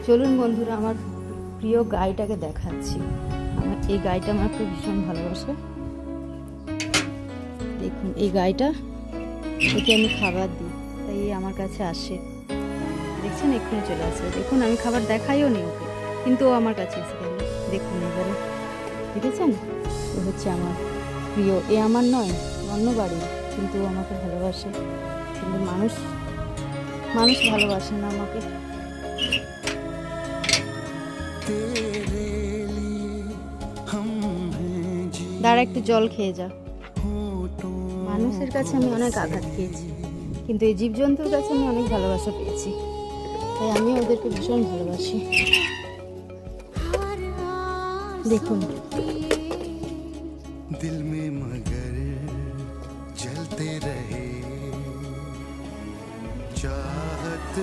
চলুন বন্ধুরা, আমার প্রিয় গাইটাকে দেখাচ্ছি। আমার এই গাইটা আমাকে ভীষণ ভালোবাসে। দেখুন এই গাইটা, ওকে আমি খাবার দিই, তাই আমার কাছে আসে। দেখছেন, এক্ষুনি চলে আসে। দেখুন আমি খাবার দেখাইও নি ওকে, কিন্তু ও আমার কাছে এসে গেল। দেখুন এবারে দেখেছেন, ও হচ্ছে আমার প্রিয়। এ আমার নয়, অন্য বাড়ি, কিন্তু ও আমাকে ভালোবাসে। কিন্তু মানুষ ভালোবাসে না আমাকে। দাঁড়া, একটু জল খেয়ে যা। মানুষের কাছে আমি অনেক আঘাত খেয়েছি, কিন্তু এই জীবজন্তুর কাছে আমি অনেক ভালোবাসা পেয়েছি, তাই আমি ওদেরকে ভীষণ ভালোবাসি। দেখুন दिल में मगर जलते रहे चाहत